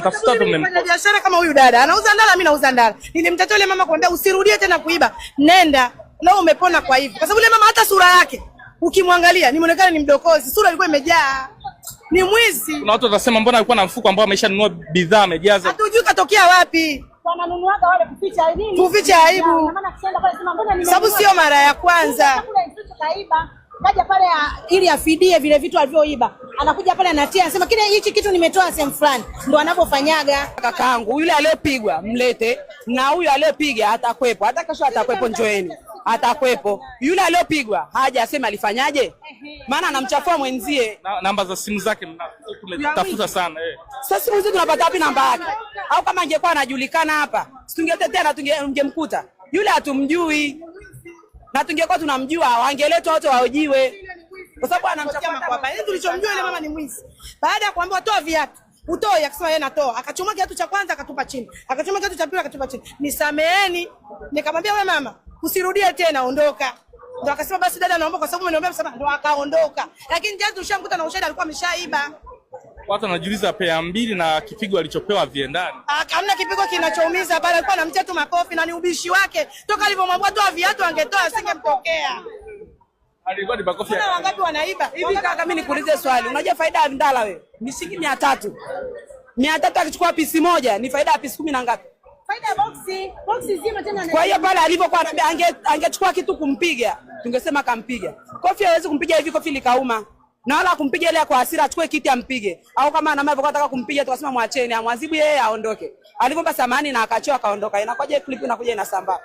mnatafuta tu mmemkosa. Biashara kama huyu dada anauza ndala, mimi nauza ndala. Nilimtatua yule mama kwambia usirudie tena kuiba. Nenda. Leo umepona kwa hivyo. Kwa sababu yule mama hata sura yake ukimwangalia ni muonekano ni mdokozi. Sura ilikuwa imejaa. Ni mwizi. Kuna watu watasema mbona alikuwa na mfuko ambao ameshanunua bidhaa amejaza. Hatujui katokea wapi. Wananunuaga wale kuficha nini? Kuficha aibu. Sababu sio mara ya kwanza. Kaiba. Kaja pale ili afidie vile vitu alivyoiba. Anakuja pale anatia anasema kile hichi kitu nimetoa sehemu fulani. Ndio anapofanyaga. Kakaangu yule aliyepigwa mlete na huyu aliyepiga atakwepo. Hata kesho atakwepo, njoeni. Atakwepo. Yule aliyopigwa haja asema alifanyaje? Maana anamchafua mwenzie. Namba za simu zake tumetafuta sana Sasa simu hizi tunapata wapi namba yake? Au kama angekuwa anajulikana hapa, tungetetea na tungemkuta. Yule hatumjui. Na tungekuwa tunamjua, wangeletwa wote waojiwe. Kwa sababu anamchafua hapa. Yeye tulichomjua ile mama ni mwizi. Baada ya kuambiwa toa viatu, utoe, akasema yeye natoa. Akachoma kiatu cha kwanza akatupa chini. Akachoma kiatu cha pili akatupa chini. Nisameheni. Nikamwambia wewe mama, usirudie tena, ondoka. Ndio akasema basi dada naomba kwa sababu umeniambia msamaha, ndio akaondoka. Lakini jana tulishamkuta na ushahidi alikuwa ameshaiba. Watu wanajiuliza pea mbili na kipigo alichopewa viendani. Hamna kipigo kinachoumiza, bali alikuwa anamtia tu makofi na ni ubishi wake. Toka alivyomwambia toa viatu angetoa asingemtokea. Alikuwa ni makofi. Kuna wangapi wanaiba? Hivi kaka, mimi nikuulize swali. Unajua faida ya ndala wewe? Ni shilingi 300. 300 akichukua pisi moja ni faida ya pisi 10 na ngapi? Faida boxi. Boxi zima tena. Kwa hiyo pale alivyokuwa angechukua kitu kumpiga, tungesema kampiga. Kofi hawezi kumpiga hivi, kofi likauma. Na wala kumpiga ile kwa hasira achukue kiti ampige. Au kama ana mavyo anataka kumpiga tukasema mwacheni, amwadhibu yeye aondoke. Alivomba samani na akachoa akaondoka. Inakuja clip inakuja inasambaa.